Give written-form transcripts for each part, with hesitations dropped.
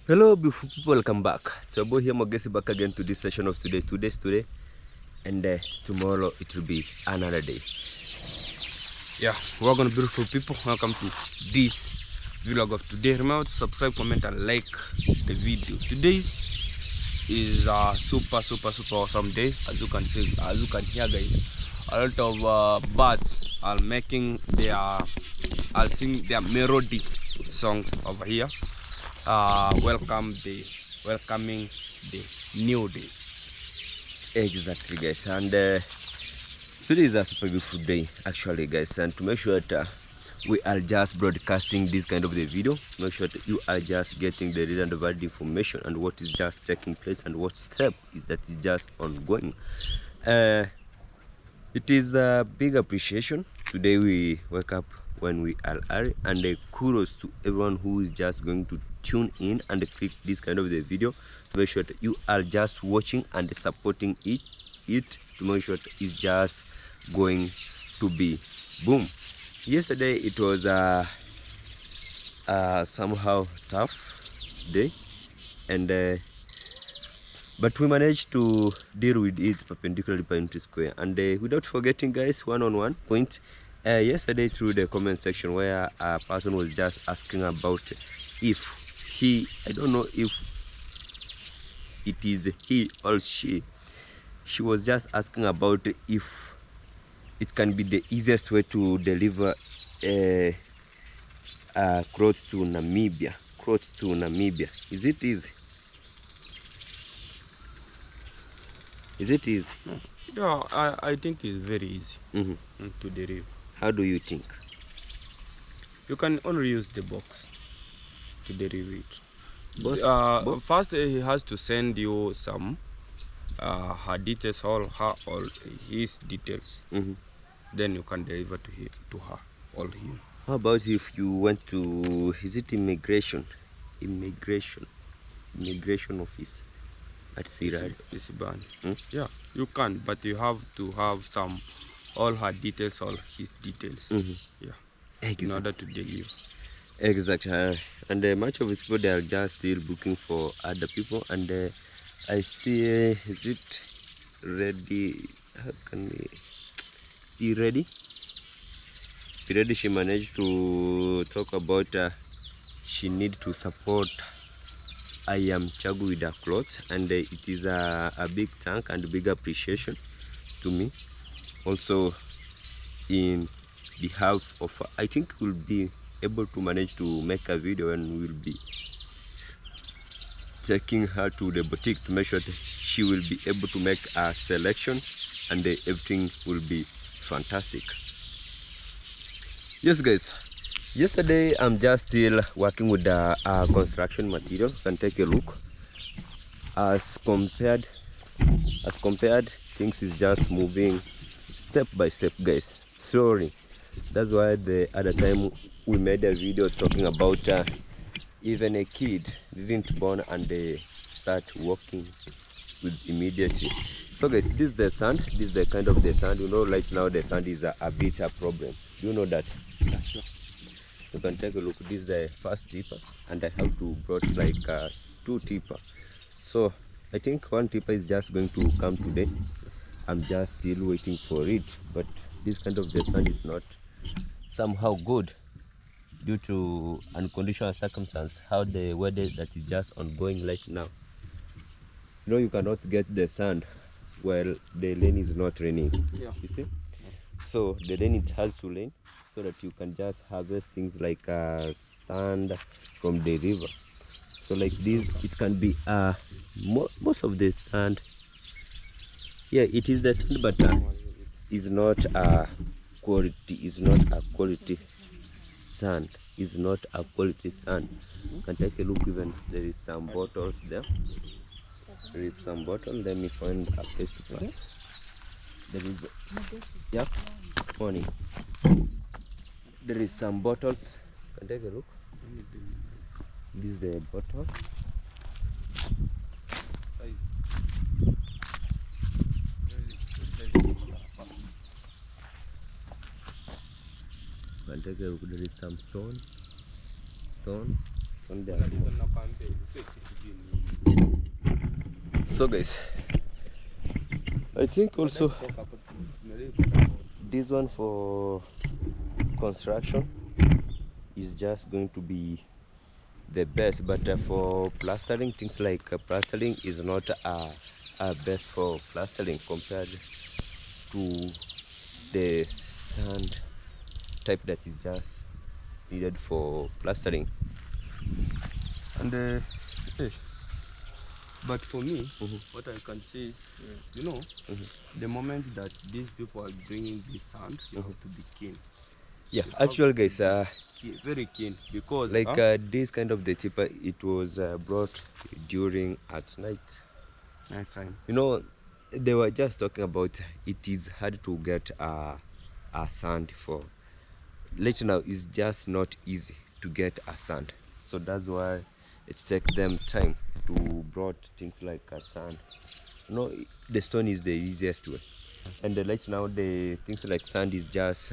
Hello beautiful people, welcome back. So boy here mogesi back again to this session of today, and tomorrow it will be another day. Yeah, welcome beautiful people, welcome to this vlog of today. Remember to subscribe, comment and like the video. Today is a super awesome day. As you can hear guys, a lot of birds are making their sing their melody songs over here, welcoming the new day. Exactly guys, and today is a super beautiful day actually guys, and to make sure that we are just broadcasting this kind of the video, make sure that you are just getting the real and valid information and what is just taking place and what step is that is just ongoing. It is a big appreciation. Today we wake up when we are early, and kudos to everyone who is just going to tune in and click this kind of the video to make sure that you are just watching and supporting it to make sure that it's just going to be boom. Yesterday it was a somehow tough day, and but we managed to deal with it perpendicularly into square. And without forgetting guys, one point, yesterday through the comment section where a person was just asking about if I don't know if it is he or she was just asking about if it can be the easiest way to deliver clothes to Namibia. Is it easy? Is it easy? Yeah, I think it's very easy to deliver. How do you think? You can only use the box to deliver it. Box? First, he has to send you some her details, all his details. Then you can deliver to her, all him. How about if you went to, is it immigration office at Sirad? Yeah, you can, but you have to have some all her details, all his details. Yeah, exactly. In order to deliver. Exactly. And much of the people, they are just still booking for other people, and I see is it ready? How can we be ready? She managed to talk about she need to support I am Chagu with her clothes, and it is a big thank and big appreciation to me. Also, in behalf of, I think we'll be able to manage to make a video, and we'll be taking her to the boutique to make sure that she will be able to make a selection, and everything will be fantastic. Yes guys, yesterday I'm just still working with the construction material. You can take a look. As compared, things is just moving step by step guys, slowly. That's why the other time we made a video talking about even a kid didn't born and they start walking with immediacy. So guys, this is the sand. This is the kind of the sand. You know, right now the sand is a bit a problem. Do you know that? Yeah, sure. You can take a look. This is the first tipper, and I have to brought like 2 tipper. So I think 1 tipper is just going to come today. I'm just still waiting for it, but this kind of the sand is not somehow good due to unconditional circumstance, how the weather that is just ongoing right now. You know, you cannot get the sand while the rain is not raining. Yeah. You see? So the rain, it has to rain so that you can just harvest things like sand from the river. So like this, it can be most of the sand. Yeah, it is the sand, but is not a quality. Is not a quality sand. Is not a quality sand. You can take a look. Even there is some bottles there. There is some bottle. Let me find a place to pass. There is, yeah, morning. There is some bottles. Can take a look. This is the bottle. Can take a look. There is some stone. only a small. So guys, I think also this one for construction is just going to be the best, but for plastering, things like plastering is not best for plastering compared to the sand type that is just needed for plastering. And but for me, what I can say, you know, the moment that these people are bringing this sand, you have to be keen. Yeah, actually guys, Very keen, because like this kind of the tipper, it was brought during at night. next time. You know, they were just talking about it is hard to get a sand for. Later now, it's just not easy to get a sand, so that's why it takes them time to brought things like a sand. You know, the stone is the easiest way, and the later now the things like sand is just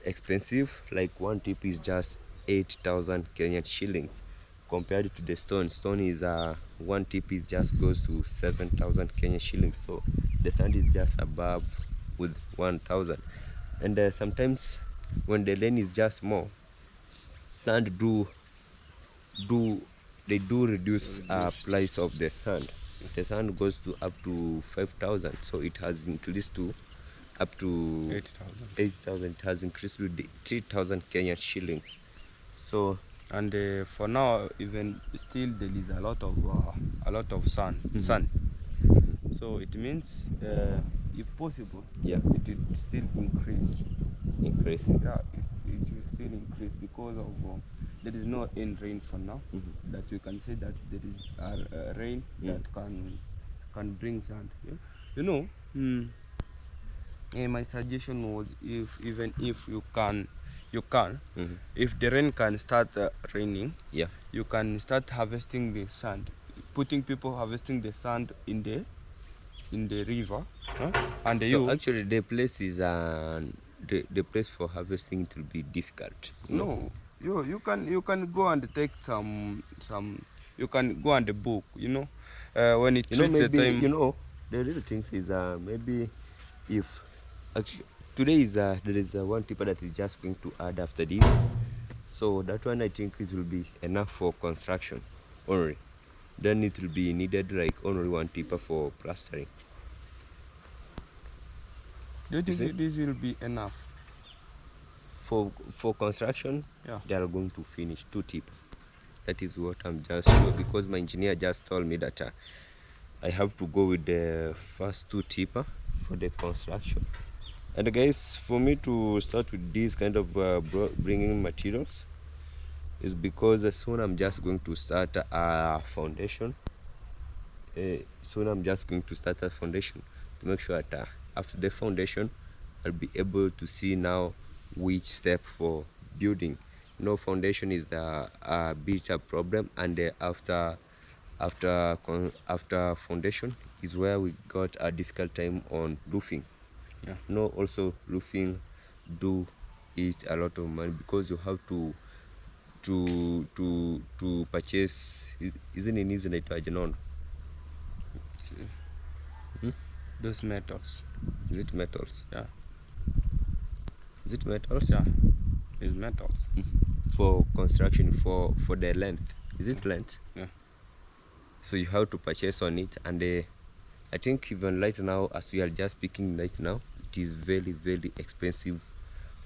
expensive. Like one tip is just 8,000 Kenyan shillings compared to the stone. Stone is one tip is just goes to 7,000 Kenyan shillings. So the sand is just above with 1,000. And sometimes when the lane is just more, sand do reduce price of the sand. The sand goes to up to 5,000. So it has increased to up to 8,000. It has increased to 3,000 Kenyan shillings. So And for now, even still there is a lot of sun. So it means, if possible, yeah, it will still increasing. Yeah, it will still increase because of there is no rain for now. That we can say that there is rain that can bring sand. Yeah? You know, my suggestion was, if you can, if the rain can start raining, yeah, you can start harvesting the sand, putting people harvesting the sand in the river, and so actually the place is the place for harvesting, it will be difficult. No, you can go and take some you can go and book, when it reaches Maybe the time. the real things is maybe if actually today is there is one tipper that is just going to add after this, so that one I think it will be enough for construction only. Then it will be needed like only one tipper for plastering. Do you think this will be enough for construction? Yeah. They are going to finish 2 tipper. That is what I'm just sure, because my engineer just told me that I have to go with the first 2 tipper for the construction. And guys, for me to start with this kind of bringing materials is because soon I'm just going to start a foundation. Soon I'm just going to start a foundation to make sure that after the foundation I'll be able to see now which step for building. Foundation is the bit a problem, and after foundation is where we got a difficult time on roofing. Yeah. Also roofing do eat a lot of money, because you have to purchase, isn't it easy to Those metals. Is it metals? Yeah. Is it metals? Yeah. It's metals. For construction, for the length. Is it length? Yeah. So you have to purchase on it, and I think even right now, as we are just speaking right now, it is very, very expensive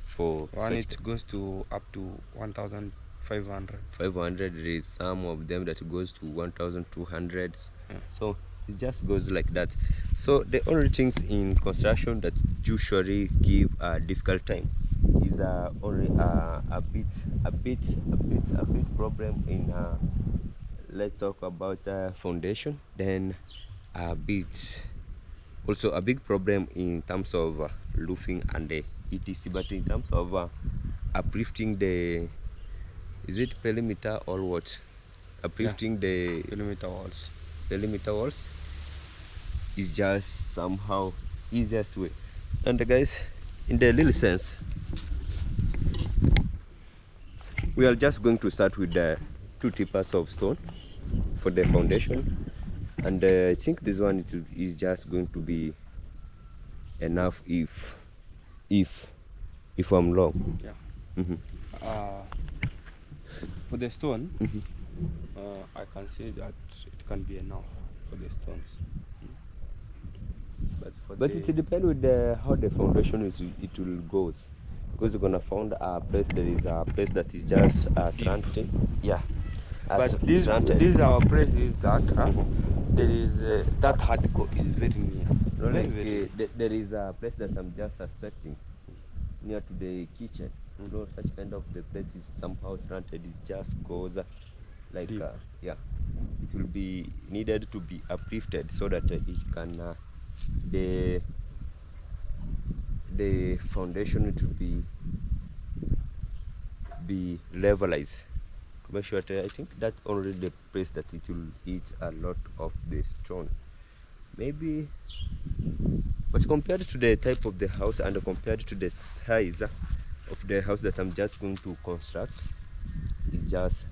for one. It goes to up to 1,500. 500. There is some of them that goes to 1,200. Yeah. So it just goes like that. So the only things in construction that usually give a difficult time is only a bit problem in let's talk about foundation. Then a bit also a big problem in terms of roofing and the etc. But in terms of uplifting the, is it perimeter or what? Uplifting the perimeter walls is just somehow easiest way. And guys, in the little sense, we are just going to start with the 2 tippers of stone for the foundation, and I think this one is just going to be enough if I'm wrong. Yeah. Mm-hmm. For the stone, Mm-hmm. I can say that it can be enough for the stones. But it depends with how the foundation it will goes, because you're gonna find a place, there is a place that is just slanted. Yeah. But this our place is that there is that hardcore is very near. No, Very, like very near. there is a place that I'm just suspecting near to the kitchen. You know, such kind of the place is somehow slanted. It just goes like Deep. yeah. It will be needed to be uplifted so that it can the foundation to be levelized. To make sure that I think that's already the place that it will eat a lot of the stone. Maybe, but compared to the type of the house and compared to the size of the house that I'm just going to construct, it's just,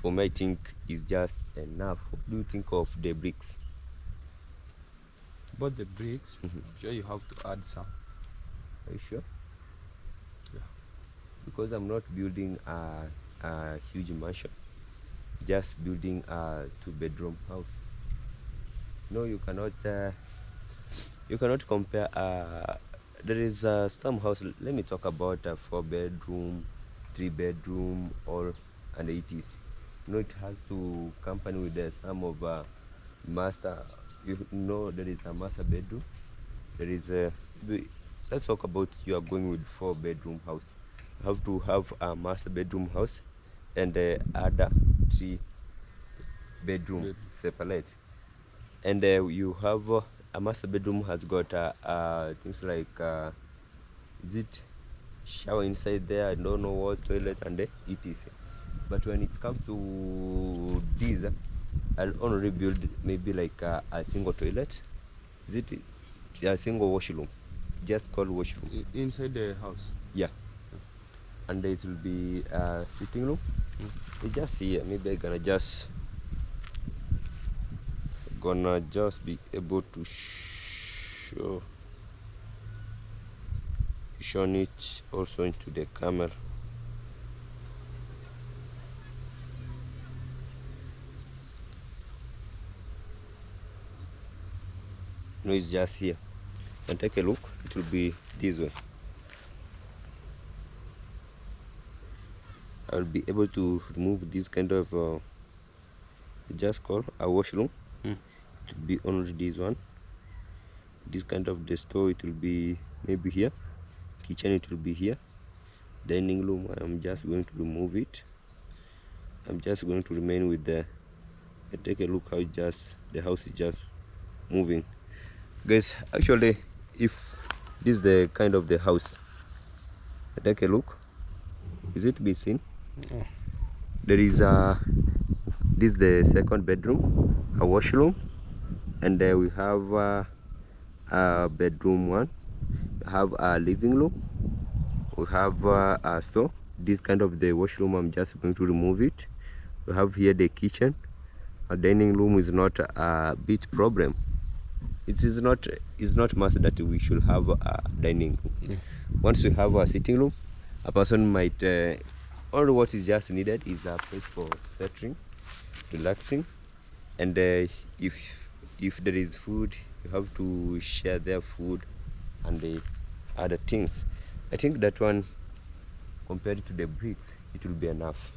for me, I think it's just enough. What do you think of the bricks? But the bricks, sure you have to add some. Are you sure? Yeah. Because I'm not building a huge mansion, just building a 2-bedroom house. No, you cannot compare. There is some house. Let me talk about a 4-bedroom, 3-bedroom, or and it is. You know, it has to company with the some of master. You know, there is a master bedroom. There is a. Let's talk about you are going with 4-bedroom house. You have to have a master bedroom house and the other 3-bedroom separate. And you have a master bedroom has got things like is it shower inside there, I don't know what, toilet and etc. But when it comes to this, I'll only build maybe like a single toilet. Is it a single washroom, just called washroom Inside the house? Yeah. And it will be a sitting room. You just here, maybe I'm gonna just be able to show it also into the camera. No, it's just here. And take a look, it will be this way. I will be able to remove this kind of just call a washroom. It will be only this one. This kind of the store, it will be maybe here. Kitchen, it will be here. Dining room, I'm just going to remove it. I'm just going to remain with the take a look how the house is just moving. Guys, actually, if this is the kind of the house, take a look. Is it be seen? Yeah. There is this is the 2nd bedroom, a washroom, and we have a bedroom 1. We have a living room. We have a store. This kind of the washroom, I'm just going to remove it. We have here the kitchen. A dining room is not a bit problem. It's not must that we should have a dining room. Once we have a sitting room, a person might all what is just needed is a place for settling, relaxing, and if there is food, you have to share their food and the other things. I think that one, compared to the bricks, it will be enough.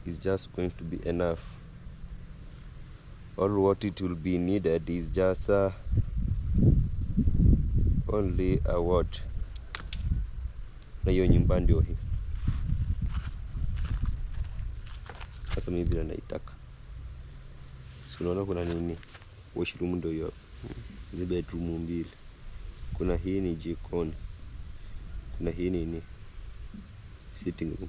It's just going to be enough. All what it will be needed is just only a what, na hiyo nyumba ndio hii sasa. Mimi vile naitaka, si unaona kuna nini, washroom ndio hiyo, hizi bedroom 2, kuna hii ni jikoni, kuna hii nini sitting room.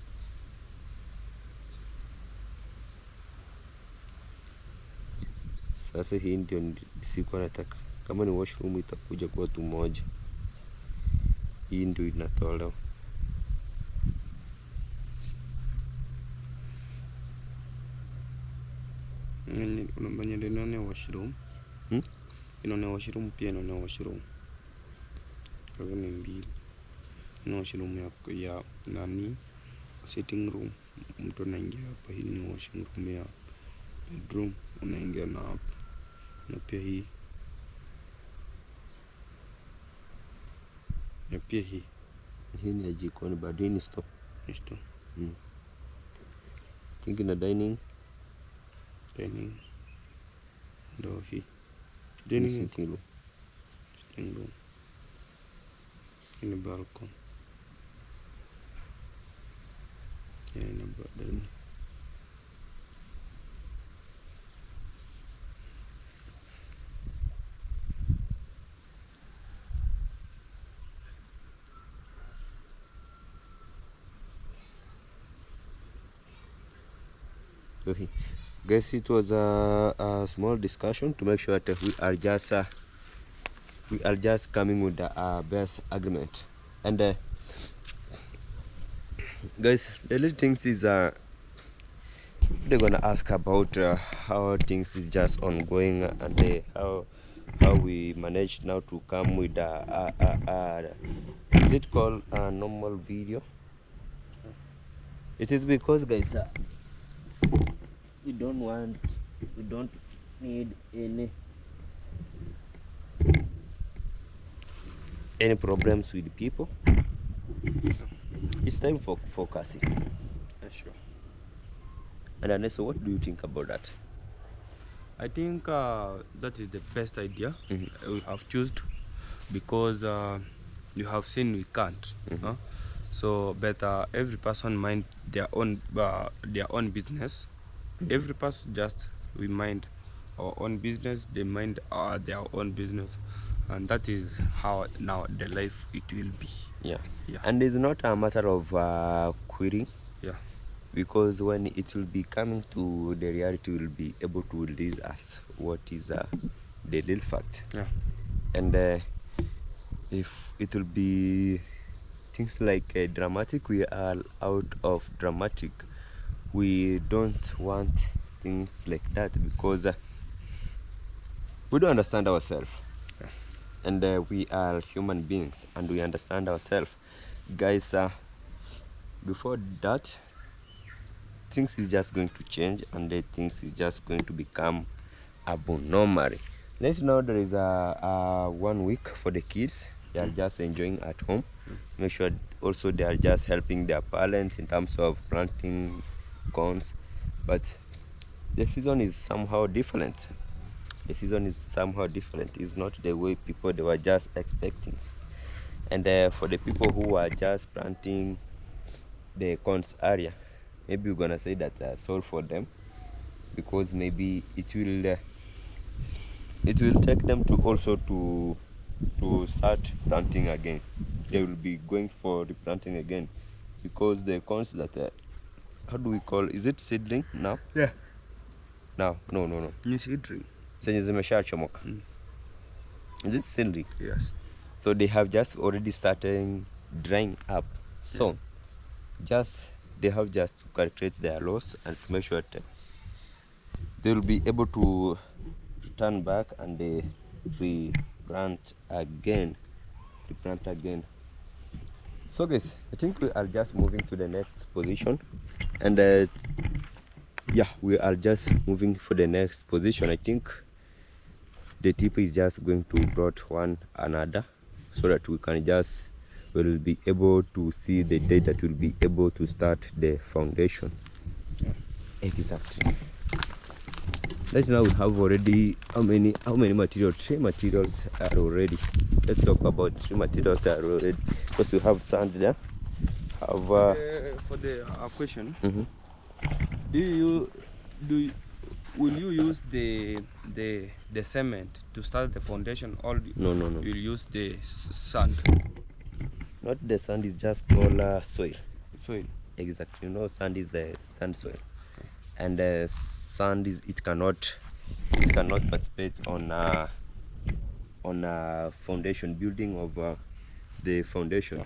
Sasa hii ndio sikuwa nataka. Kama ni washroom itakuja kuwa tu moja, hii ndio inatolewa. unafanya inaone washroom. Inaone washroom pia inaone washroom. Kwa hivyo ni mbili. Ina washroom ya nani? Sitting room. Mtu anaingia hapa, hii ni washing room ya bedroom, unaingia na hapa. Na pia hii. Na pia hii. Hii ni ya jikoni, bado hii ni store. Ni store. Think na dining. Dining. Ndio hii. Dining sitting room. Sitting room. Hii ni balcony. Hii ni dining. So guys, it was a small discussion to make sure that we are just coming with the best agreement. And guys, the little things is they're gonna ask about how things is just ongoing, and how we manage now to come with is it called a normal video? It is because, guys, we don't need any problems with people. It's time for focusing. Yeah, sure. And Ernesto, what do you think about that? I think that is the best idea we have chosen, because you have seen we can't. So better every person mind their own business. Every person just we mind our own business, they mind their own business, and that is how now the life it will be. Yeah. And it's not a matter of quitting. Yeah. Because when it will be coming to the reality, we'll be able to release us what is the real fact. Yeah. And if it will be things like dramatic, we are out of dramatic. We don't want things like that, because we don't understand ourselves. Yeah. And we are human beings, and we understand ourselves, guys. Before that, things is just going to change, and things is just going to become abnormal. Right now there is a 1 week for the kids. They are just enjoying at home. Make sure also they are just helping their parents in terms of planting corns, but the season is somehow different. It's not the way people they were just expecting. And for the people who are just planting the corns area, maybe we're gonna say that sorry for them, because maybe it will take them to also to start planting again. They will be going for replanting again, because the corns that how do we call, is it seedling now? Yeah. No. Ni seedling. Zenye zimeshachomoka. Is it seedling? Yes. So they have just already started drying up. So they have just to calculate their loss and to make sure that they will be able to turn back and they replant again. So guys, I think we are just moving to the next position, and yeah, we are just moving for the next position. I think the tip is just going to brought one another, so that will be able to see the day that we'll be able to start the foundation. Exactly. Right now we have already how many materials? 3 materials are already. Let's talk about 3 materials are already, because we have sand there. For the question, will you use the cement to start the foundation, or No. you'll use the sand? Not the sand, is just called soil. Soil. Exactly. Sand is the sand soil, and sand is it cannot participate on a foundation building of the foundation.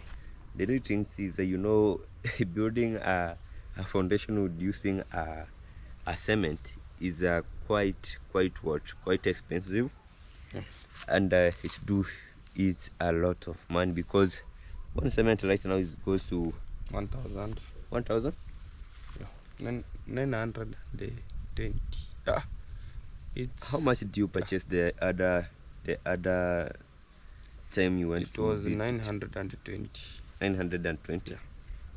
The little things is building a foundation with using a cement is quite expensive. Yes. And it is a lot of money, because one cement right now goes to 1,000. 1,000. Yeah. 920. Yeah. It's How much did you purchase the other time you went it to was visit? 920. 920. Yeah.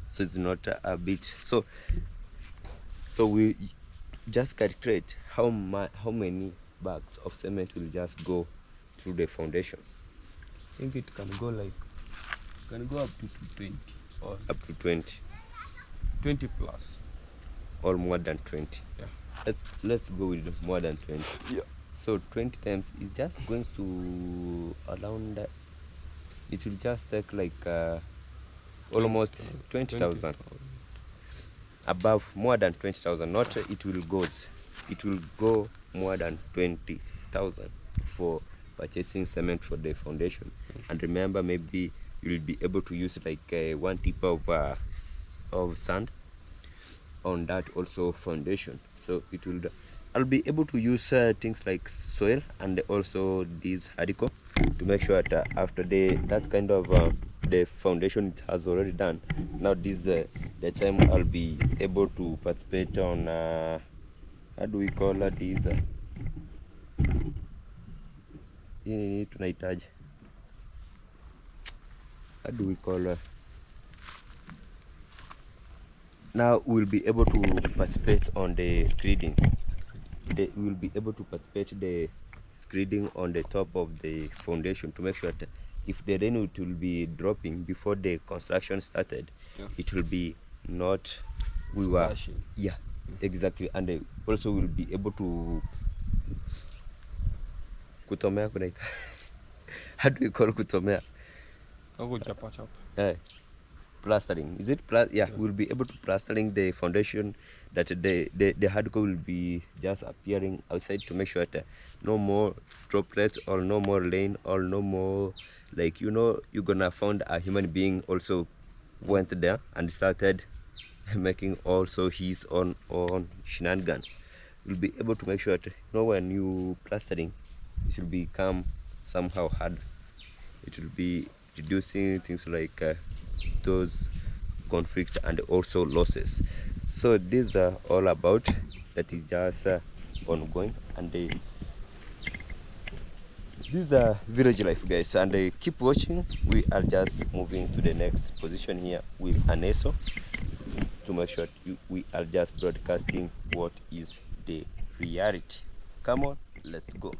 So it's not a bit. So we just calculate how many bags of cement will just go through the foundation. I think it can go up to 20 or Up to 20 20 plus. or more than 20. Yeah. Let's go with more than 20. Yeah. So 20 times is just going to around, it will just take like almost 20,000. Above more than 20,000. Not it will go more than 20,000 for purchasing cement for the foundation. And remember, maybe you will be able to use like 1 tip of sand on that also foundation. So I'll be able to use things like soil and also this hardcore to make sure that after that kind of the foundation it has already done. Now this the time I'll be able to participate on how do we call this tunahitaji, how do we call now we'll be able to participate on the screeding. We will be able to participate the screeding on the top of the foundation to make sure that if the rain will be dropping before the construction started, Yeah. it will be not we were Splashing. yeah, exactly. And also we'll be able to kutomea kunaita how do we call kutomea? Plastering, is it yeah, we'll be able to plastering the foundation, that the hardcore will be just appearing outside to make sure that no more droplets or no more rain or no more, like you're gonna find a human being also went there and started making also his own shenanigans. We'll be able to make sure that when you plastering, it will become somehow hard. It will be reducing things like those conflicts and also losses. So these are all about that is just ongoing, and these are village life, guys, and keep watching. We are just moving to the next position here with Aneso to make sure we are just broadcasting what is the reality. Come on, let's go.